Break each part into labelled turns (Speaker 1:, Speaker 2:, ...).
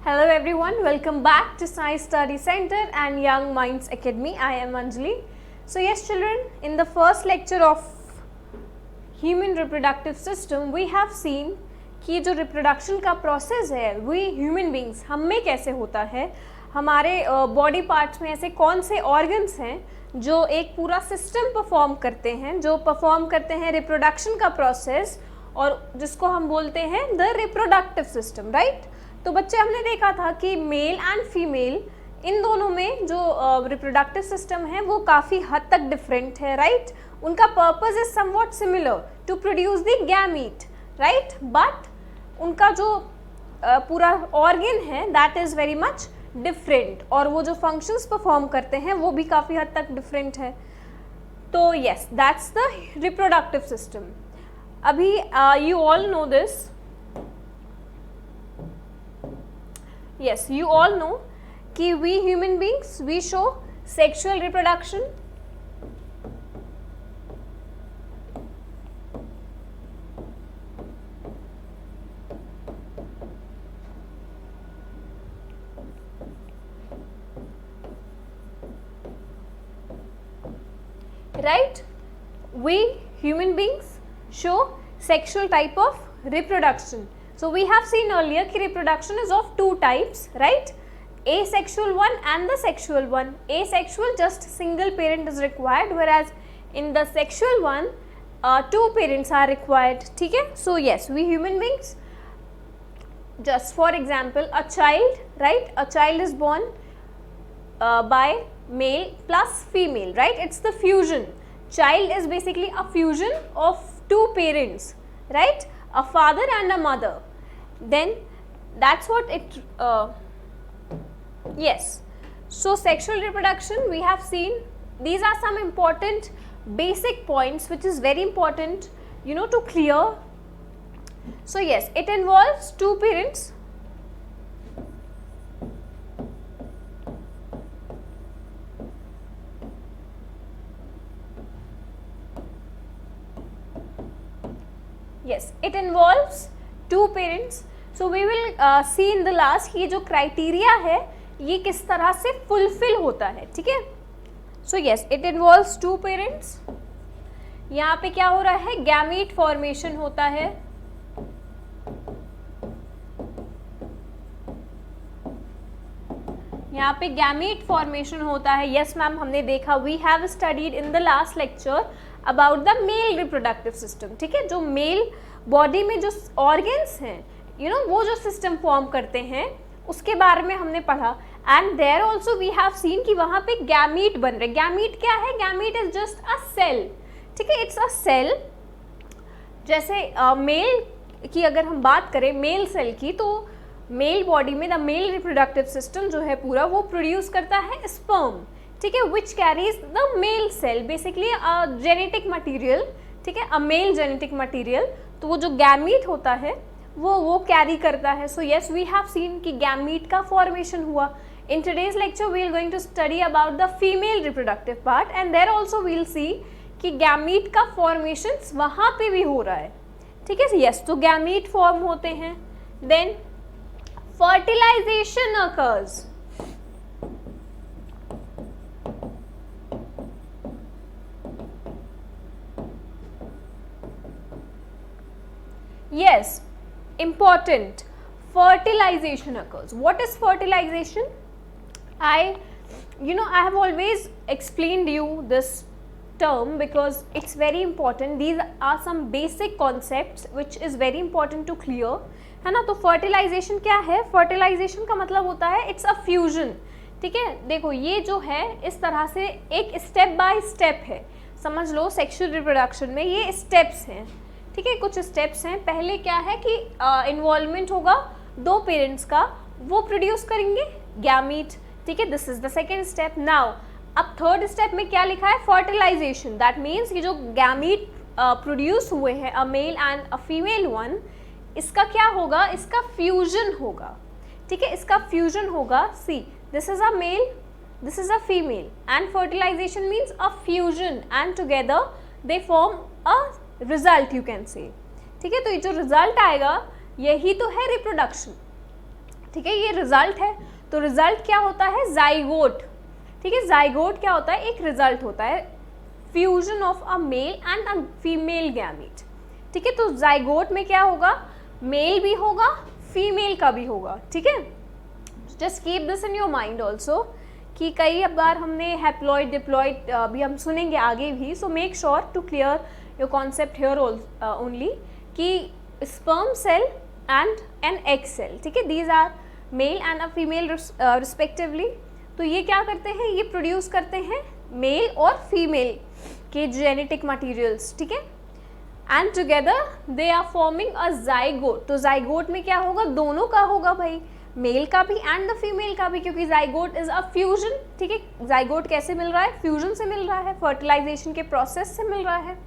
Speaker 1: Hello everyone, welcome back to Science Study Center and Young Minds Academy. I am Anjali. So yes children, in the first lecture of human reproductive system we have seen कि जो reproduction का process है we human beings हम में कैसे होता है, हमारे body parts में ऐसे कौन से organs हैं जो एक पूरा system perform करते हैं, जो perform करते हैं reproduction का process और जिसको हम बोलते हैं the reproductive system, right? तो बच्चे हमने देखा था कि मेल एंड फीमेल इन दोनों में जो रिप्रोडक्टिव सिस्टम है वो काफ़ी हद तक डिफरेंट है, राइट? उनका purpose is somewhat similar to produce the gamete, right? But उनका जो पूरा ऑर्गन है that is very much different और वो जो फंक्शंस परफॉर्म करते हैं वो भी काफ़ी हद तक डिफरेंट है. तो yes, that's the reproductive system. अभी you all know this. Yes, you all know कि we human beings we show sexual reproduction. Right? We human beings show sexual type of reproduction. So we have seen earlier कि reproduction is of two types, right? Asexual one and the sexual one. Asexual just single parent is required, whereas in the sexual one two parents are required. ठीक है? So yes, we human beings, just for example, a child, right? A child is born by male plus female, right? It's the fusion. Child is basically a fusion of two parents, right? A father and a mother. Then that's what it yes. So sexual reproduction we have seen. These are some important basic points which is very important, you know, to clear. So yes, it involves two parents. Yes, it involves two parents. So we will see in the last कि ये जो criteria है ये किस तरह से fulfill होता है, ठीक है? So yes, it involves two parents. यहाँ पे क्या हो रहा है? Gamete formation होता है. यहाँ पे gamete formation होता है. Yes मैम, हमने देखा. We have studied in the last lecture about the male reproductive system, ठीक है? जो मेल बॉडी में जो ऑर्गन्स हैं, यू नो, वो जो सिस्टम फॉर्म करते हैं उसके बारे में हमने पढ़ा. And there also we have seen कि वहाँ पे गैमीट बन रहे. गैमीट क्या है? Gamete is just a cell, ठीक है? It's a cell. जैसे मेल की अगर हम बात करें मेल सेल की, तो मेल बॉडी में द मेल रिप्रोडक्टिव सिस्टम जो है पूरा वो प्रोड्यूस करता है स्पर्म, ठीक है? Which carries the male cell, basically genetic material, ठीक है? A male genetic material. तो वो जो गैमीट होता है वो कैरी करता है. So yes, we have seen कि गैमीट का फॉर्मेशन हुआ. In today's lecture we are going to study about the female reproductive part and there also will see कि गैमीट का फॉर्मेशन वहाँ पे भी हो रहा है, ठीक है? यस, तो गैमीट फॉर्म होते हैं. Then fertilization occurs. Yes, important. Fertilization occurs. What is fertilization? I have always explained you this term because it's very important. These are some basic concepts which is very important to clear, है ना? तो fertilization क्या है? Fertilization का मतलब होता है it's a fusion, ठीक है? देखो ये जो है इस तरह से एक स्टेप बाय स्टेप है. समझ लो सेक्सुअल रिप्रोडक्शन में ये स्टेप्स हैं, ठीक है? कुछ स्टेप्स हैं. पहले क्या है कि इन्वॉल्वमेंट होगा दो पेरेंट्स का, वो प्रोड्यूस करेंगे गैमीट, ठीक है? This is the second step. Now अब थर्ड स्टेप में क्या लिखा है? फर्टिलाइजेशन. दैट मीन्स कि जो गैमीट प्रोड्यूस हुए हैं, a male and a female one, इसका क्या होगा? इसका फ्यूजन होगा, ठीक है? इसका फ्यूजन होगा. See, this is a male, this is a female and fertilisation means a fusion and together they form a result, you can say, ठीक है? तो ये जो रिजल्ट आएगा यही तो है रिप्रोडक्शन, ठीक है, ये रिजल्ट है। तो रिजल्ट क्या होता है, जाइगोट। ठीक है, जाइगोट क्या होता है, एक रिजल्ट होता है fusion of a male and a female gamete. ठीक है, तो जाइगोट में क्या होगा, मेल भी होगा फीमेल का भी होगा। ठीक है, just keep this in your mind also कि कई बार हमने हैप्लॉइड डिप्लॉइड भी हम सुनेंगे आगे भी, so make sure to clear your concept here only कि sperm cell and an egg cell, ठीक है, these are male and a female respectively. तो ये क्या करते हैं, ये प्रोड्यूस करते हैं मेल और फीमेल के जेनेटिक मटीरियल्स। ठीक है, and together they are forming a zygote. तो जाइगोट में क्या होगा, दोनों का होगा भाई, मेल का भी एंड द फीमेल का भी, क्योंकि जाइगोट इज अ फ्यूजन। ठीक है, जाइगोट कैसे मिल रहा है, फ्यूजन से मिल रहा है, फर्टिलाइजेशन के प्रोसेस से मिल रहा है।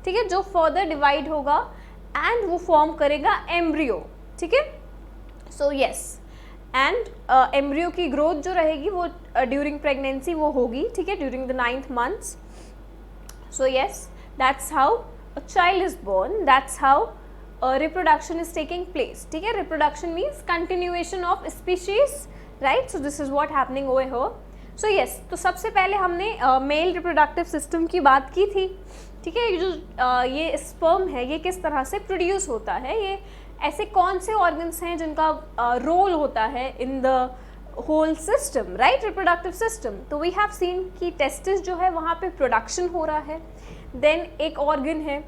Speaker 1: ठीक है, जो फर्दर डिवाइड होगा एंड वो फॉर्म करेगा एम्ब्रियो। ठीक है, सो यस, एंड एम्ब्रियो की ग्रोथ जो रहेगी वो ड्यूरिंग प्रेगनेंसी वो होगी। ठीक है, during the 9th months। So yes, that's how a child is born, that's how reproduction is taking place. ठीक है, reproduction means continuation of species, right? So this is what happening over here. So yes, तो सबसे पहले हमने mail reproductive system की बात की थी। ठीक है, जो ये स्पर्म है ये किस तरह से प्रोड्यूस होता है, ये ऐसे कौन से ऑर्गन्स हैं जिनका रोल होता है in the whole system, right, reproductive system. तो वी हैव सीन कि टेस्टिस जो है वहाँ पे प्रोडक्शन हो रहा है। देन एक ऑर्गन है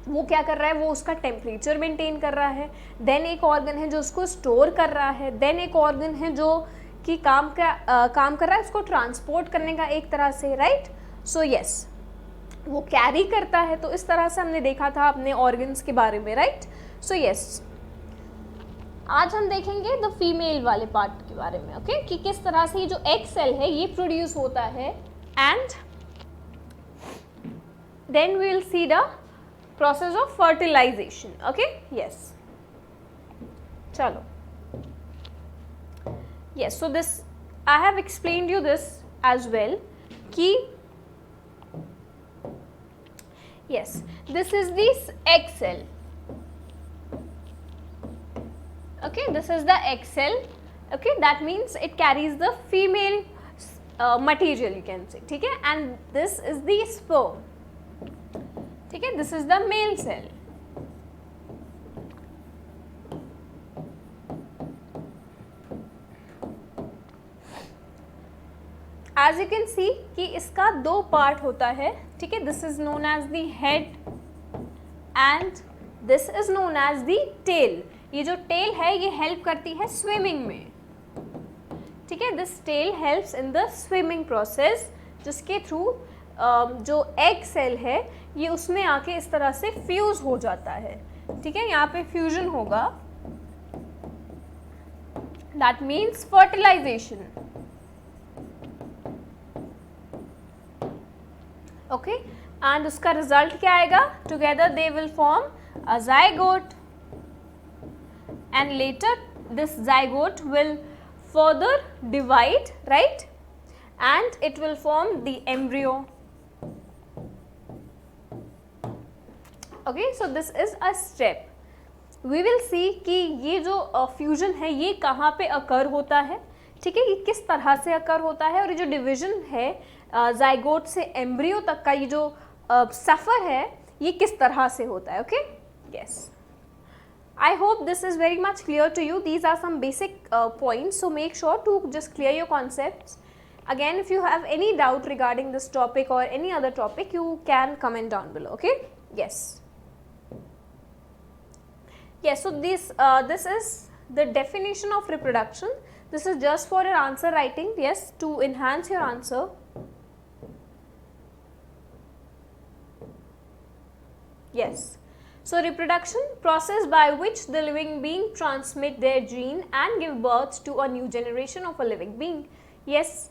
Speaker 1: वो क्या कर रहा है, वो उसका टेम्परेचर मेंटेन कर रहा है। देन एक ऑर्गन है जो उसको स्टोर कर रहा है। देन एक ऑर्गन है जो कि काम कर रहा है उसको ट्रांसपोर्ट करने का एक तरह से, राइट। सो यस, वो कैरी करता है। तो इस तरह से हमने देखा था अपने ऑर्गन्स के बारे में, राइट। सो यस, आज हम देखेंगे द फीमेल वाले पार्ट के बारे में, ओके, कि किस तरह से ये जो एग सेल है ये प्रोड्यूस होता है, and then we will see the process of fertilisation. Okay, yes, चलो, yes, so this I have explained you this as well कि yes, this is the egg cell. Okay, this is the egg cell. Okay, that means it carries the female material, you can say. ठीक है, and this is the sperm. ठीक है, this is the male cell. As you can see कि इसका दो part होता है। ठीक है, this is known as the head and this is known as the tail. ये जो टेल है ये हेल्प करती है स्विमिंग में। ठीक है, this tail helps in the swimming process, जिसके थ्रू जो एग सेल है ये उसमें आके इस तरह से फ्यूज हो जाता है। ठीक है, यहाँ पे फ्यूजन होगा, that means fertilization. Okay, and उसका रिजल्ट क्या आएगा, together they will form a zygote and later this zygote will further divide, right, and it will form the embryo. Okay, so this is a step. We will see कि ये जो fusion है ये कहाँ पे अकर होता है। ठीक है, ये किस तरह से अकर होता है, और ये जो डिवीजन है जाइगोट से एम्ब्रियो तक का ये जो सफ़र है ये किस तरह से होता है। Okay, yes, I hope this is very much clear to you. These are some basic points, so make sure to just clear your concepts. Again, if you have any doubt regarding this topic or any other topic, you can comment down below. Okay, yes, yes. So this is the definition of reproduction. This is just for your answer writing, yes, to enhance your answer. Yes, so reproduction, process by which the living being transmit their gene and give birth to a new generation of a living being. Yes,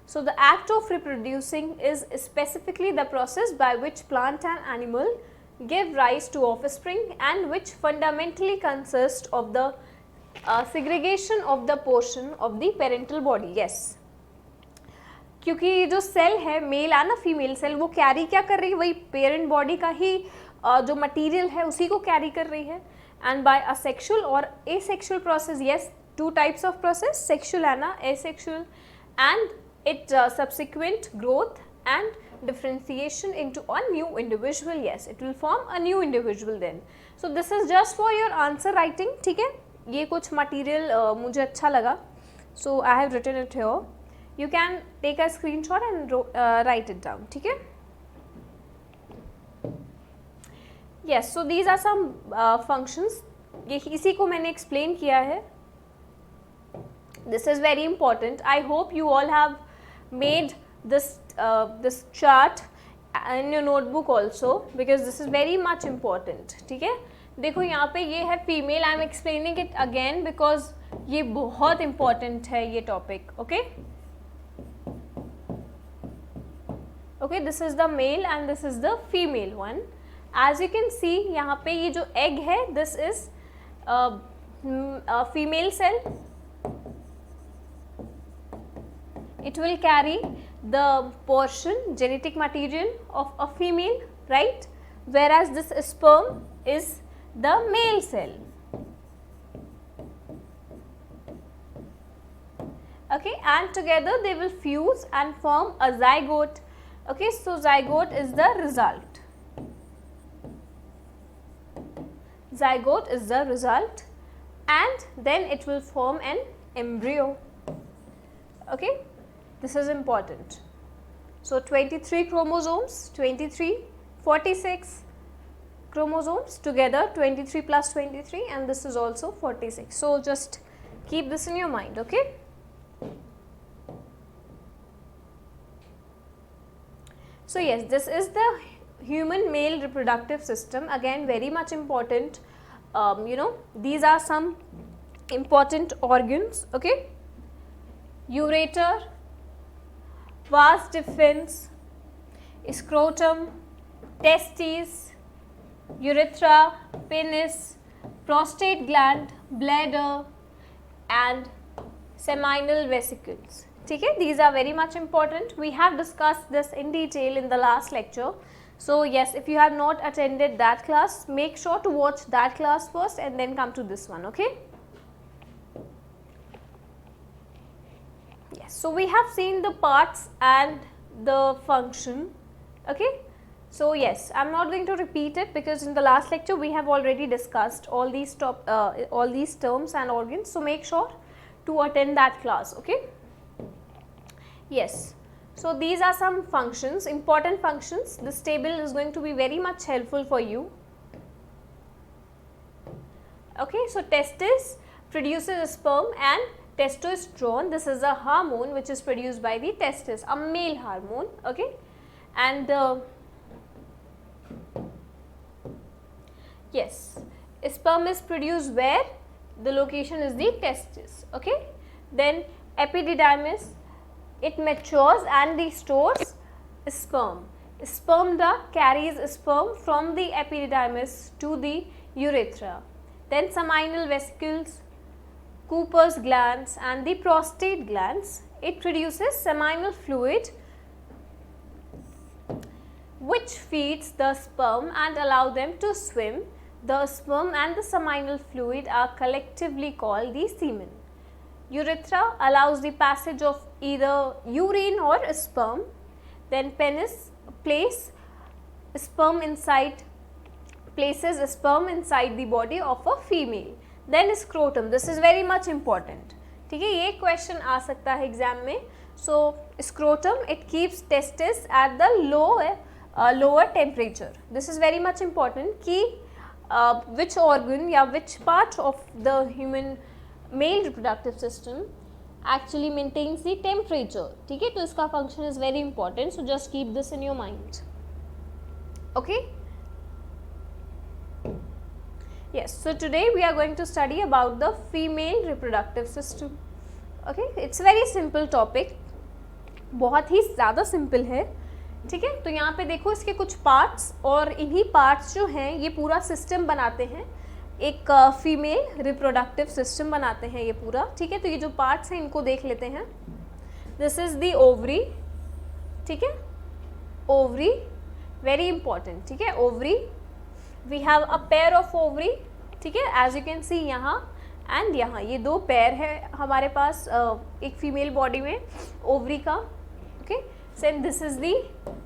Speaker 1: so the act of reproducing is specifically the process by which plant and animal give rise to offspring and which fundamentally consists of the segregation of the portion of the parental body. Yes, क्योंकि जो cell है mail है ना female cell, वो carry क्या कर रही है, वही पेरेंट बॉडी का ही जो मटेरियल है उसी को कैरी कर रही है, एंड बाय असेक्सुअल और asexual process, yes, two types of process, sexual and asexual, and its subsequent growth and differentiation into a new individual. Yes, it will form a new individual then. So this is just for your answer writing. ठीक है, ये कुछ material मुझे अच्छा लगा, so I have written it here. You can take a screenshot and write it down. ठीक है. Yes, so these are some functions. ये इसी को मैंने explain किया है. This is very important. I hope you all have made this chart in your notebook also, because this is very much important. ठीक है, देखो यहाँ पे ये है female. I am explaining it again because ये बहुत important है ये topic. Okay. Okay, this is the male and this is the female one. As you can see, यहाँ पे ये जो egg है, this is a female cell. It will carry the portion, genetic material of a female, right? Whereas this sperm is the male cell. Okay, and together they will fuse and form a zygote. Okay, so zygote is the result. Zygote is the result, and then it will form an embryo. Okay, this is important. So 23 chromosomes, 46 chromosomes together, 23 plus 23, and this is also 46. So just keep this in your mind. Okay. So yes, this is the human male reproductive system. Again, very much important. These are some important organs. Okay, ureter, vas deferens, scrotum, testes, urethra, penis, prostate gland, bladder, and seminal vesicles. ठीक है, these are very much important. We have discussed this in detail in the last lecture. So yes, if you have not attended that class, make sure to watch that class first and then come to this one. Okay. Yes, so we have seen the parts and the function. Okay. So yes, I am not going to repeat it because in the last lecture we have already discussed all these terms and organs. So make sure to attend that class. Okay. Yes. So these are some functions, important functions. This table is going to be very much helpful for you. Okay. So testis produces sperm and testosterone. This is a hormone which is produced by the testis, a male hormone. Okay. And yes, sperm is produced where? The location is the testis. Okay. Then epididymis, it matures and it stores sperm. Sperm duct carries sperm from the epididymis to the urethra. Then seminal vesicles, Cooper's glands and the prostate glands. It produces seminal fluid which feeds the sperm and allow them to swim. The sperm and the seminal fluid are collectively called the semen. Urethra allows the passage of either urine or sperm. Then penis places sperm inside the body of a female. Then scrotum, this is very much important. ठीक है, ये question आ सकता है exam में. So scrotum, it keeps testis at the lower temperature. This is very much important कि which organ या which part of the human male reproductive system actually maintains the temperature. ठीक है, तो इसका function is very important. So just keep this in your mind. Okay. Yes, so today we are going to study about the female reproductive system. Okay, it's a very simple topic. बहुत ही ज़्यादा simple है. ठीक है, तो यहाँ पे देखो इसके कुछ पार्ट्स और इन्हीं पार्ट्स जो हैं ये पूरा सिस्टम बनाते हैं, एक फीमेल रिप्रोडक्टिव सिस्टम बनाते हैं ये पूरा. ठीक है, तो ये जो पार्ट्स हैं इनको देख लेते हैं. This is the ovary. ठीक है, ओवरी वेरी इंपॉर्टेंट. ठीक है, ovary we have a pair of ovary. ठीक है, एज यू कैन सी यहाँ, एंड यहाँ ये दो पैर है हमारे पास एक फीमेल बॉडी में ओवरी का. Okay, same this is the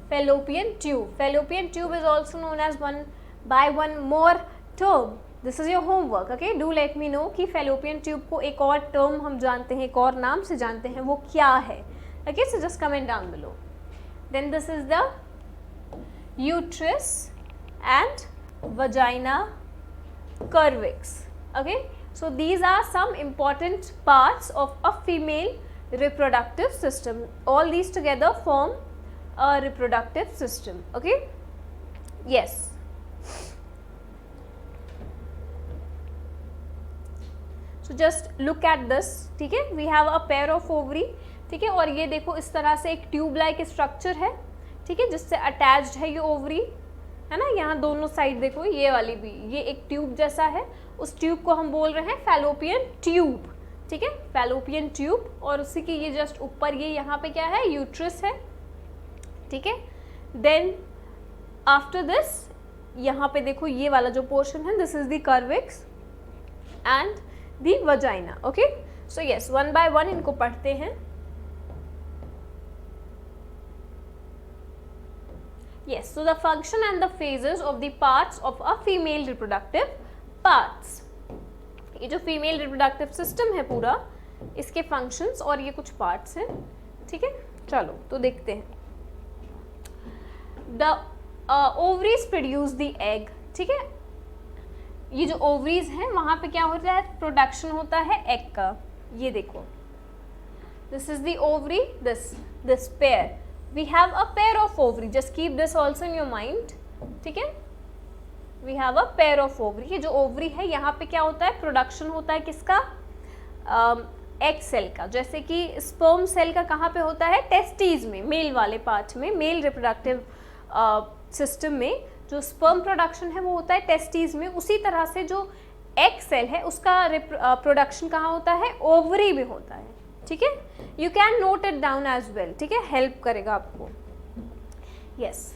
Speaker 1: fallopian tube. Fallopian tube is also known as one more term. This is your homework. Okay, do let me know कि fallopian tube को एक और term हम जानते हैं, एक और नाम से जानते हैं, वो क्या है. Okay, so just comment down below. Then this is the uterus and vagina cervix. Okay, so these are some important parts of a female reproductive system. All these together form a reproductive system. Okay, yes. So just look at this. ठीक है, we have a pair of ovary. ठीक है, और ये देखो इस तरह से एक ट्यूब लाइक स्ट्रक्चर है. ठीक है, जिससे अटैच्ड है ये ओवरी, है ना. यहाँ दोनों साइड देखो, ये वाली भी, ये एक ट्यूब जैसा है. उस ट्यूब को हम बोल रहे हैं फैलोपियन ट्यूब. ठीक है, फैलोपियन ट्यूब. और उसी की ये जस्ट ऊपर ये यहाँ पे क्या है, यूट्रस है. ठीक है, देन आफ्टर दिस यहाँ पे देखो ये वाला जो पोर्शन है, this is the cervix and the vagina. Okay, so yes, one by one इनको पढ़ते हैं. Yes, so the function and the phases of the parts of a female reproductive parts. ये जो फीमेल रिप्रोडक्टिव सिस्टम है पूरा, इसके functions और ये कुछ पार्ट्स हैं. ठीक है, चलो तो देखते हैं. The ovaries produce the egg. ठीक है, ये जो ovaries हैं वहाँ पे क्या होता है, प्रोडक्शन होता है egg का. ये देखो, this is the ovary, this pair. We have a pair of ovary. Just keep this also in your mind. ठीक है, we have a pair of ovary. ये जो ovary है यहाँ पे क्या होता है, प्रोडक्शन होता है किसका, एग सेल का. जैसे कि स्पर्म सेल का कहाँ पे होता है, टेस्टीज में, मेल वाले पार्ट में, मेल रिप्रोडक्टिव सिस्टम में जो स्पर्म प्रोडक्शन है वो होता है टेस्टीज में. उसी तरह से जो एग सेल है उसका प्रोडक्शन कहाँ होता है, ओवरी में होता है. ठीक है, you can note it down as well. ठीक है, हेल्प करेगा आपको. Yes,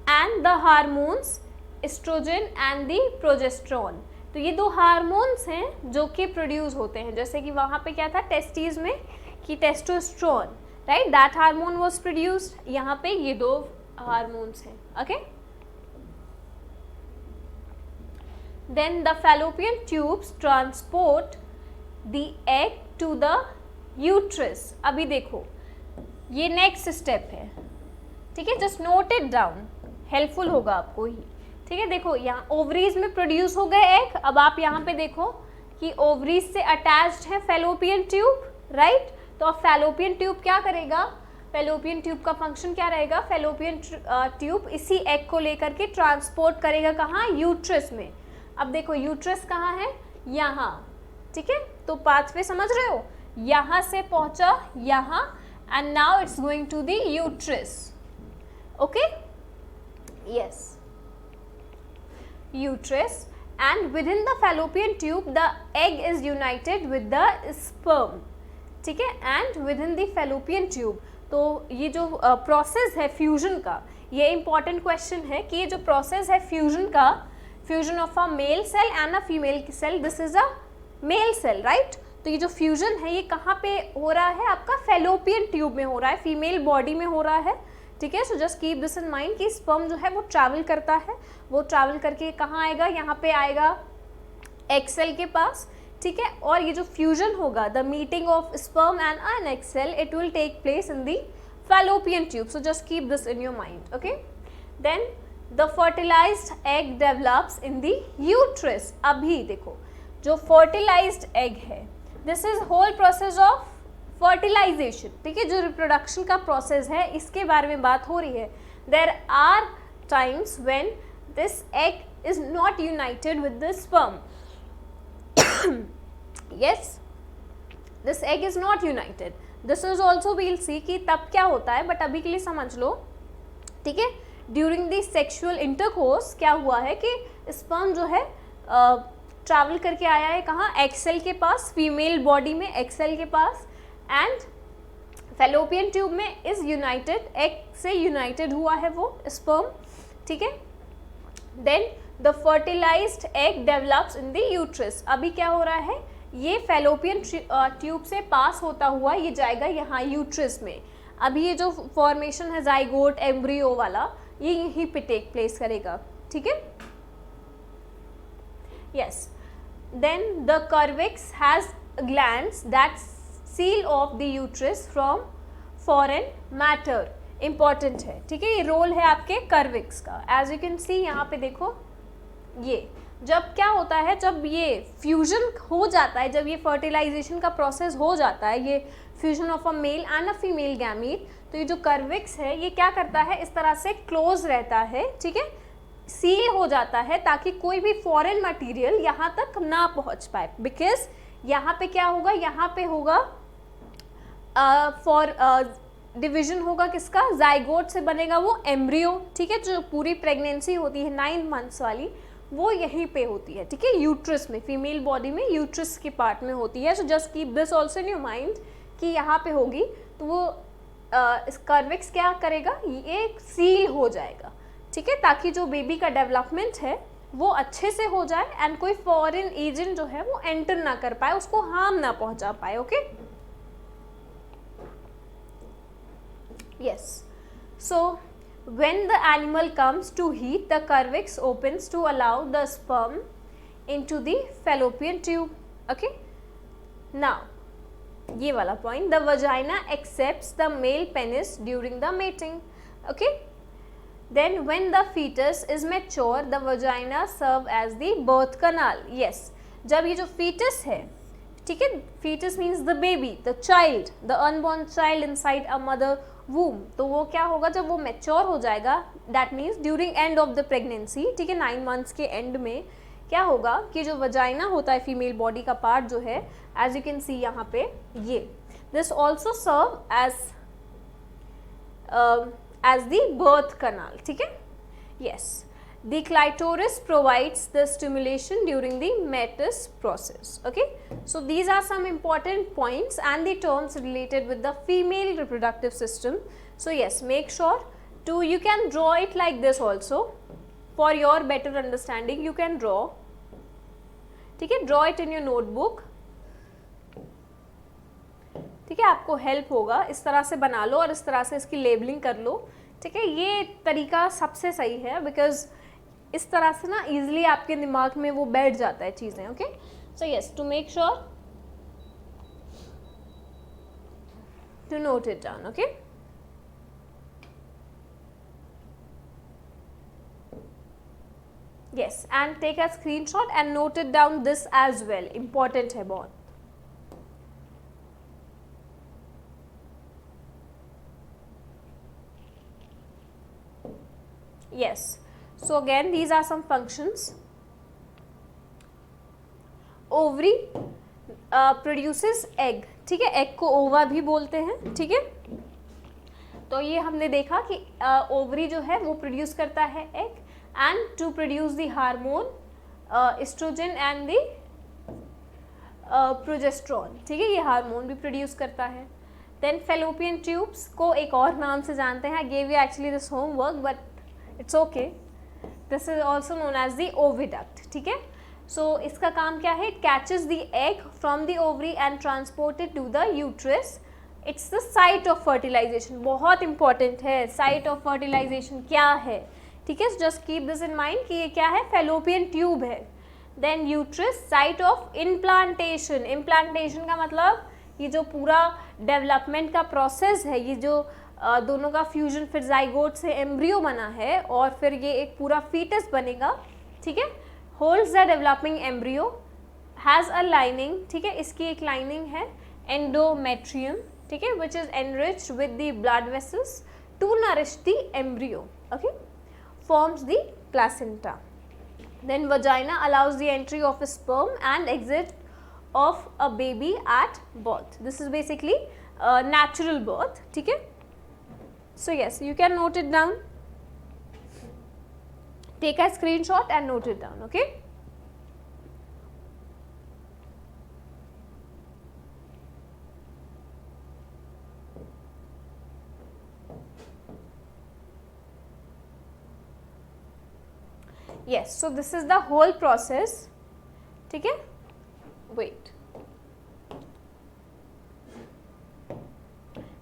Speaker 1: and the hormones estrogen and the progesterone. तो ये दो हार्मोन्स हैं जो कि प्रोड्यूस होते हैं. जैसे कि वहाँ पे क्या था टेस्टीज में कि testosterone, right, that hormone was produced. यहाँ पे ये दो हार्मोन्स हैं. Okay, then the fallopian tubes transport the egg to the uterus. अभी देखो ये नेक्स्ट स्टेप है. ठीक है, just note it down, helpful होगा आपको ही. ठीक है, देखो यहाँ ओवरीज में प्रोड्यूस हो गए एग. अब आप यहाँ पे देखो कि ओवरीज से अटैच्ड है फैलोपियन ट्यूब, राइट. तो अब फैलोपियन ट्यूब क्या करेगा, फैलोपियन ट्यूब का फंक्शन क्या रहेगा, फैलोपियन ट्यूब इसी एग को लेकर के ट्रांसपोर्ट करेगा कहाँ, यूट्रस में. अब देखो यूट्रस कहाँ है, यहाँ. ठीक है, तो पाथवे समझ रहे हो, यहाँ से पहुँचा यहाँ, and now it's going to the uterus. Okay, yes, uterus, and within the fallopian tube the egg is united with the sperm. ठीक है, and within the fallopian tube. तो ये जो प्रोसेस है फ्यूजन का, ये इंपॉर्टेंट क्वेश्चन है कि ये जो प्रोसेस है फ्यूजन का, fusion of a male cell and a female cell, this is a male cell, right. तो ये जो फ्यूजन है ये कहाँ पे हो रहा है, आपका फैलोपियन ट्यूब में हो रहा है, फीमेल बॉडी में हो रहा है. ठीक है, सो just keep this in mind कि स्पर्म जो है वो ट्रैवल करता है, वो ट्रैवल करके कहाँ आएगा, यहाँ पे आएगा एग सेल के पास. ठीक है, और ये जो फ्यूजन होगा, the meeting of sperm and an egg cell, it will take place in the fallopian tube. So just keep this in your mind. Okay, then the fertilized egg develops in the uterus. अभी देखो जो fertilized egg है, this is whole process of fertilization. ठीक है, जो reproduction का process है इसके बारे में बात हो रही है. There are times when this egg is not united with the sperm. yes, this egg is not united. This is also we'll see कि तब क्या होता है, बट अभी के लिए समझ लो. ठीक है, ड्यूरिंग द सेक्सुअल इंटरकोर्स क्या हुआ है कि स्पर्म जो है ट्रैवल करके आया है कहाँ, एग सेल के पास, फीमेल बॉडी में एग सेल के पास, एंड फैलोपियन ट्यूब में इज यूनाइटेड, एग से यूनाइटेड हुआ है वो स्पर्म. ठीक है, then the fertilized egg develops in the uterus. अभी क्या हो रहा है, ये फेलोपियन ट्यूब से पास होता हुआ ये जाएगा यहाँ यूट्रस में. अभी ये जो फॉर्मेशन है जाइगोट एम्ब्रियो वाला, ये यहीं पे टेक प्लेस करेगा. ठीक है. Yes. Then the cervix has glands that seal off the uterus from foreign matter. Important है. ठीक है. ये रोल है आपके कर्विक्स का. एज यू कैन सी यहाँ पे देखो, ये जब क्या होता है, जब ये फ्यूजन हो जाता है, जब ये फर्टिलाइजेशन का प्रोसेस हो जाता है, ये fusion of a male and a female gamete, तो ये जो कर्विक्स है ये क्या करता है, इस तरह से क्लोज रहता है. ठीक है. सील हो जाता है ताकि कोई भी फॉरेन मटेरियल यहाँ तक ना पहुँच पाए. बिकॉज यहाँ पे क्या होगा, यहाँ पे होगा फॉर डिवीजन होगा किसका, जाइगोट से बनेगा वो एम्ब्रियो. ठीक है. जो पूरी प्रेगनेंसी होती है 9 मंथ्स वाली, वो यहीं पे होती है. ठीक है. यूट्रस में, फीमेल बॉडी में यूट्रस के पार्ट में होती है. सो just keep this also in your mind कि यहाँ पे होगी, तो वो इस कर्विक्स क्या करेगा, ये सील हो जाएगा. ठीक है. ताकि जो बेबी का डेवलपमेंट है वो अच्छे से हो जाए एंड कोई फॉरेन एजेंट जो है वो एंटर ना कर पाए, उसको हार्म ना पहुंचा पाए. Okay. Yes. So when the animal comes to heat, the cervix opens to allow the sperm into the fallopian tube. Okay. Now, ये वाला point, the vagina accepts the male penis during the mating. Okay. Then when the fetus is mature, the vagina serve as the birth canal. Yes. जब ये जो fetus है, ठीक है, fetus means the baby, the child, the unborn child inside a mother वूम, तो वो क्या होगा, जब वो मैच्योर हो जाएगा, that means during end of the pregnancy. ठीक है. 9 मंथ्स के एंड में क्या होगा कि जो वजाइना होता है फीमेल बॉडी का पार्ट जो है, एज यू कैन सी यहाँ पे, ये this also serve as the birth canal. ठीक है. Yes. The clitoris provides the stimulation during the meiosis process. Okay. So these are some important points and the terms related with the female reproductive system. So yes, make sure to, you can draw it like this also for your better understanding. You can draw. ठीक है. Draw it in your notebook. ठीक है. आपको help होगा, इस तरह से बना लो और इस तरह से इसकी लेबलिंग कर लो. ठीक है. ये तरीका सबसे सही है, बिकॉज इस तरह से ना इजीली आपके दिमाग में वो बैठ जाता है चीजें. Okay. So yes, to make sure to note it down. Okay. Yes, and take a screenshot and note it down this as well. Important है बहुत. Yes. So again, these are some functions. Ovary produces egg. ठीक है. egg को ओवा भी बोलते हैं. ठीक है. तो ये हमने देखा कि ओवरी जो है वो प्रोड्यूस करता है egg and to produce the hormone estrogen and the progesterone. ठीक है. ये हार्मोन भी प्रोड्यूस करता है. देन फेलोपियन ट्यूब्स को एक और नाम से जानते हैं. I gave you actually this homework but it's okay. This is also known as the oviduct. ठीक है. सो इसका काम क्या है, it catches the egg from the ovary and transported to the uterus. It's the site of fertilization. बहुत important है, site of fertilization क्या है. ठीक है. Just keep this in mind कि ये क्या है, फेलोपियन ट्यूब है. Then uterus, site of implantation. Implantation का मतलब ये जो पूरा डेवलपमेंट का प्रोसेस है, ये जो दोनों का फ्यूजन, फिर जाइगोट से एम्ब्रियो बना है और फिर ये एक पूरा फीटस बनेगा. ठीक है. Holds the developing embryo, has a lining. ठीक है. इसकी एक लाइनिंग है, एंडोमेट्रियम. ठीक है. Which is enriched with the blood vessels to nourish the embryo. Okay. Forms the placenta. Then vagina allows the entry of sperm and exit of a baby at birth. This is basically natural birth. ठीक है. So yes, you can note it down. Take a screenshot and note it down. Okay. yes, so this is the whole process. ठीक है, wait,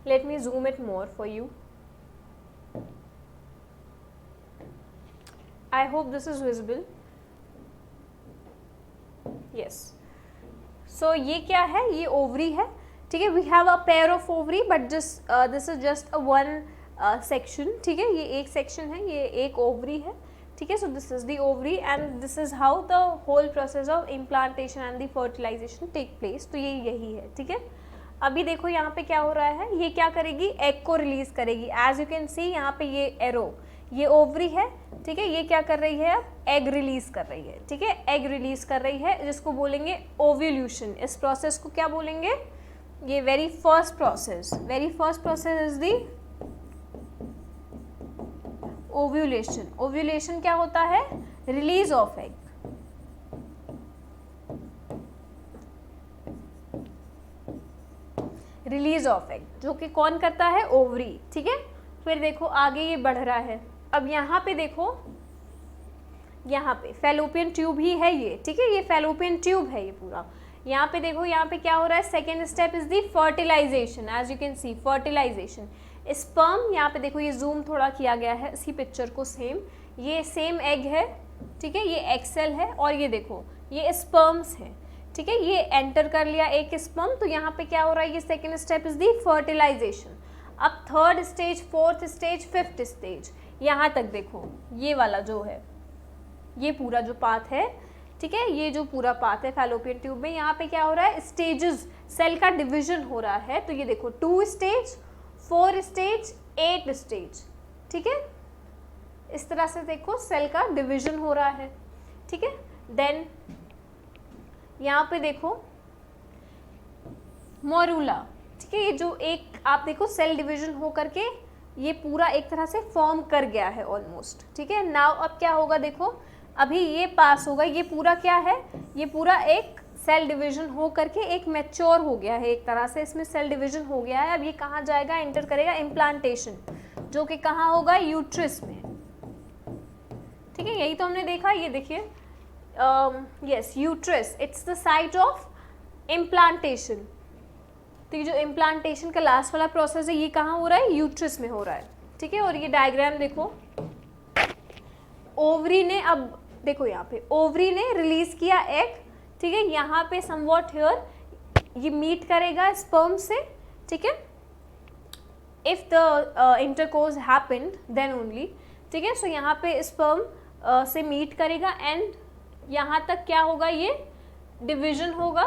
Speaker 1: let me zoom it more for you. I hope this is visible. Yes, so ये क्या है, ये ovary है. ठीक है, we have a pair of ovary but this is just a one section. ठीक है, ये एक सेक्शन है, ये एक ओवरी है. ठीक है, so this is the ovary and this is how the whole process of implantation and the fertilization take place. तो ये यही है. ठीक है, अभी देखो यहाँ पे क्या हो रहा है, ये क्या करेगी, एग को रिलीज करेगी. एज यू कैन सी यहाँ पे ये एरो, ये ओवरी है. ठीक है, ये क्या कर रही है, एग रिलीज कर रही है. ठीक है, एग रिलीज कर रही है, जिसको बोलेंगे ओव्यूल्यूशन. इस प्रोसेस को क्या बोलेंगे, ये very first process is the ovulation. Ovulation क्या होता है, release of egg. Release of egg जो कि कौन करता है, ओवरी. ठीक है, फिर देखो आगे ये बढ़ रहा है. अब यहाँ पे देखो, यहाँ पे फैलोपियन ट्यूब ही है ये. ठीक है, ये फैलोपियन ट्यूब है ये पूरा. यहाँ पे देखो, यहाँ पे क्या हो रहा है, second step is the fertilization. As you can see fertilization. Sperm, यहाँ पे देखो ये जूम थोड़ा किया गया है इसी पिक्चर को, सेम ये सेम एग है. ठीक है, ये एक्सेल है और ये देखो ये स्पर्म्स है. ठीक है, ये एंटर कर लिया एक स्पर्म. तो यहाँ पे क्या हो रहा है, ये second step is the fertilisation. अब third stage, fourth stage, fifth stage, यहाँ तक देखो ये वाला जो है, ये पूरा जो पाथ है. ठीक है, ये जो पूरा पाथ है फैलोपियन ट्यूब में, यहाँ पे क्या हो रहा है, स्टेजेस, सेल का डिवीजन हो रहा है. तो ये देखो 2 स्टेज, 4 स्टेज, 8 स्टेज. ठीक है, इस तरह से देखो सेल का डिवीजन हो रहा है. ठीक है, देन यहाँ पे देखो मोरूला. ठीक है, ये जो एक आप देखो सेल डिवीजन हो करके ये पूरा एक तरह से फॉर्म कर गया है ऑलमोस्ट. ठीक है, नाउ अब क्या होगा, देखो अभी ये पास होगा, ये पूरा क्या है, ये पूरा एक सेल डिवीजन हो करके एक मैच्योर हो गया है एक तरह से, इसमें सेल डिवीजन हो गया है. अब ये कहाँ जाएगा, एंटर करेगा इम्प्लांटेशन, जो कि कहाँ होगा, यूट्रस में. ठीक है, यही तो हमने देखा. ये देखिए, yes, uterus, it's the site of implantation. तो ये जो इम्प्लांटेशन का लास्ट वाला प्रोसेस है, ये कहाँ हो रहा है, यूट्रस में हो रहा है. ठीक है, और ये डायग्राम देखो, ओवरी ने, अब देखो यहाँ पे ओवरी ने रिलीज किया एग. ठीक है, यहाँ पे समवॉट हियर ये मीट करेगा स्पर्म से. ठीक है, if the intercourse happened then only. ठीक है, सो यहाँ पे स्पर्म से मीट करेगा एंड यहाँ तक क्या होगा, ये डिवीजन होगा.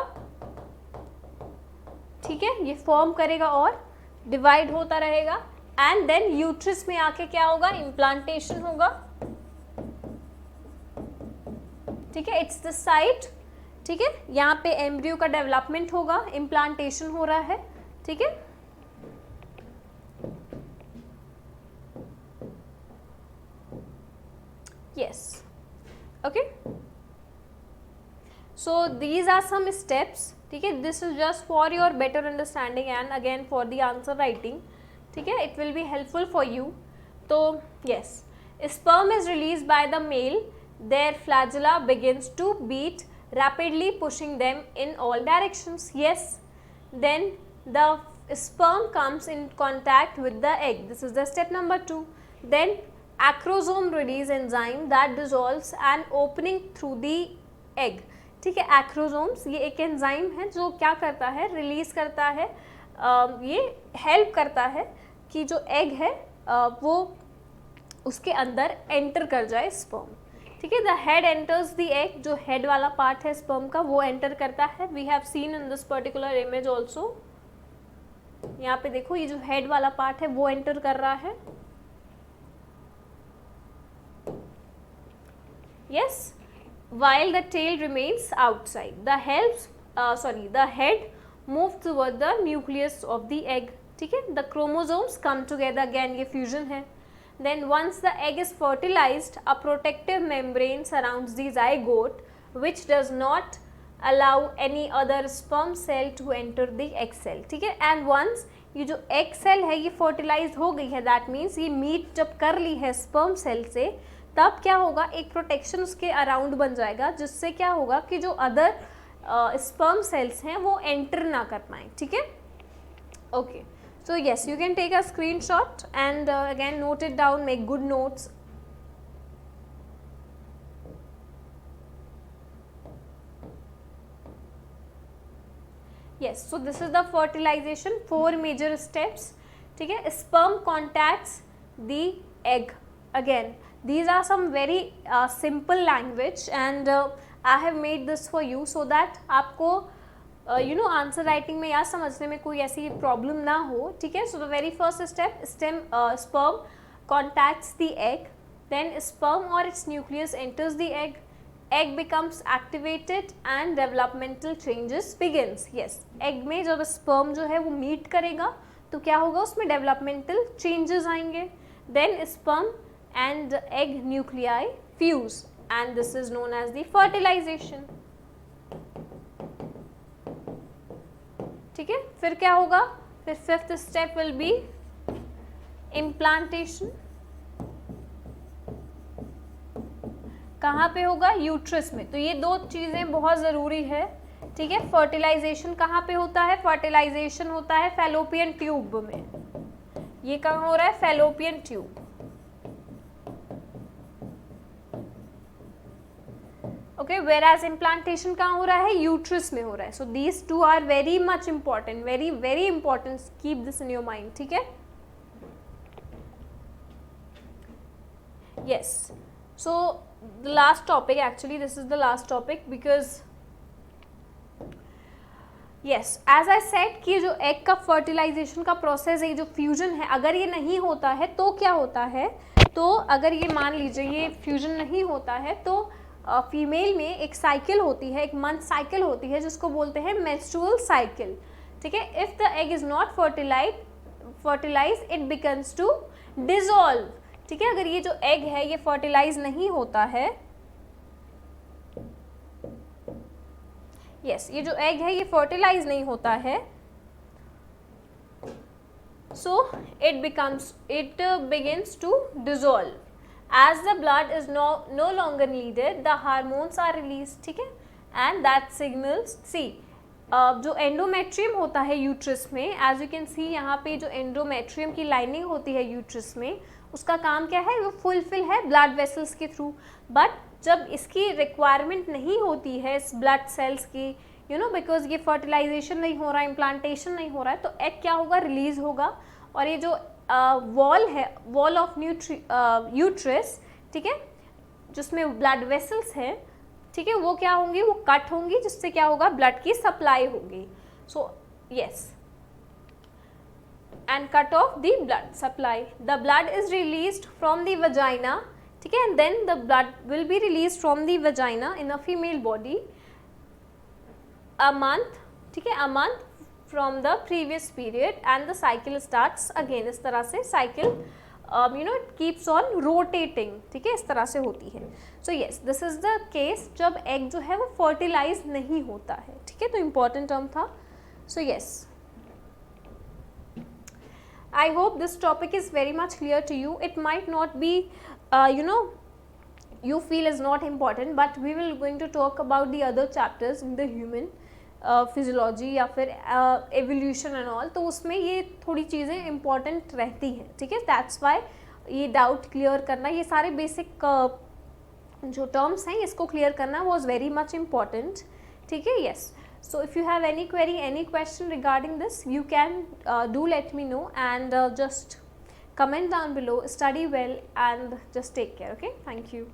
Speaker 1: ठीक है, ये फॉर्म करेगा और डिवाइड होता रहेगा एंड देन यूट्रस में आके क्या होगा, इम्प्लांटेशन होगा. ठीक है, इट्स द साइट. ठीक है, यहाँ पे एम्ब्रियो का डेवलपमेंट होगा, इम्प्लांटेशन हो रहा है. ठीक है, yes, okay. So these are some steps. ठीक है, this is just for your better understanding and again for the answer writing. ठीक है, it will be helpful for you. तो yes, sperm is released by the male. Their flagella begins to beat rapidly, pushing them in all directions. Yes, then the sperm comes in contact with the egg. This is the step number 2. Then acrosome release enzyme that dissolves an opening through the egg. ठीक है, एक्रोजोम्स ये एक enzyme है जो क्या करता है, release करता है, ये हेल्प करता है कि जो एग है वो उसके अंदर एंटर कर जाए स्पर्म. ठीक है, the head enters the egg, जो हेड वाला पार्ट है स्पर्म का वो एंटर करता है. We have seen in this particular image also. यहाँ पे देखो ये जो हेड वाला पार्ट है वो एंटर कर रहा है. Yes, while the tail remains outside. The head moves toward the nucleus of the egg. ठीक है, the chromosomes come together, again ये fusion है. Then once the egg is fertilized, a protective membrane surrounds the zygote, which does not allow any other sperm cell to enter the egg cell. ठीक है, and once ये जो egg cell है ये fertilized हो गई है, that means ये meet जब कर ली है sperm cell से, तब क्या होगा, एक प्रोटेक्शन उसके अराउंड बन जाएगा, जिससे क्या होगा कि जो अदर स्पर्म सेल्स हैं वो एंटर ना कर पाएँ, ठीक है. Okay, so yes, you can take a screenshot and again note it down, make good notes. Yes, so this is the fertilization, 4 major steps, ठीक है. Sperm contacts the egg. Again, these are some very simple language and I have made this for you so that आपको answer writing में या समझने में कोई ऐसी problem ना हो, ठीक है. So the very first step, sperm contacts the egg, then sperm और its nucleus enters the egg, egg becomes activated and developmental changes begins. yes, egg में जब sperm जो है वो meet करेगा तो क्या होगा, उसमें developmental changes आएंगे. then sperm and egg nuclei fuse and this is known as the fertilization. ठीक है. फिर क्या होगा, फिर fifth step will be implantation. कहाँ पे होगा, यूट्रस में. तो ये 2 चीज़ें बहुत ज़रूरी है, ठीक है. फर्टिलाइजेशन कहाँ पे होता है, फर्टिलाइजेशन होता है फैलोपियन ट्यूब में. ये कहाँ हो रहा है, fallopian tube. Okay, whereas implantation कहाँ हो रहा है, यूट्रस में हो रहा है. So these 2 are very much important, very very important. Keep this in your mind, ठीक है. yes, so the last topic, actually this is the last topic because yes, as I said कि जो egg का fertilisation का process है, जो fusion है, अगर ये नहीं होता है तो क्या होता है, तो अगर ये मान लीजिए ये फ्यूजन नहीं होता है तो फीमेल में एक साइकिल होती है, एक मंथ साइकिल होती है जिसको बोलते हैं मेंस्ट्रुअल साइकिल, ठीक है. If the egg is not fertilize it becomes to dissolve, ठीक है. अगर ये जो एग है ये फर्टिलाइज नहीं होता है, यस, ये जो एग है ये फर्टिलाइज नहीं होता है, so it begins to dissolve. as the blood is no longer needed, the hormones are released, ठीक है. and that signals, see, जो एंडोमेट्रियम होता है यूट्रस में, एज यू कैन सी यहाँ पे जो एंडोमेट्रियम की लाइनिंग होती है यूट्रस में, उसका काम क्या है, वो फुलफिल है ब्लड वेसल्स के थ्रू. बट जब इसकी रिक्वायरमेंट नहीं होती है इस ब्लड सेल्स की, बिकॉज ये फर्टिलाइजेशन नहीं हो रहा है, इम्प्लांटेशन नहीं हो रहा है, तो एग क्या होगा, रिलीज होगा. और ये जो वॉल है, वॉल ऑफ यूट्रस, ठीक है, जिसमें ब्लड वेसल्स हैं, ठीक है, वो क्या होंगी, वो कट होंगी, जिससे क्या होगा, ब्लड की सप्लाई होगी. So yes, and cut off the blood supply. The blood is released from the vagina, ठीक है, and then the blood will be released from the vagina in a female body a month, ठीक है, a month from the previous period and the cycle starts again. इस तरह से cycle it keeps on rotating, ठीक है, इस तरह से होती है. so yes, this is the case जब egg जो है वो fertilize नहीं होता है, ठीक है. तो important term था. so yes, I hope this topic is very much clear to you. It might not be you feel is not important, but we will going to talk about the other chapters in the human physiology या फिर evolution and all, तो उसमें ये थोड़ी चीज़ें important रहती हैं, ठीक है. दैट्स वाई ये डाउट क्लियर करना, ये सारे बेसिक जो टर्म्स हैं इसको क्लियर करना वॉज वेरी मच इम्पॉर्टेंट, ठीक है. Yes, so if you have any query, any question regarding this, you can do let me know and just comment down below. Study well and just take care. Okay, thank you.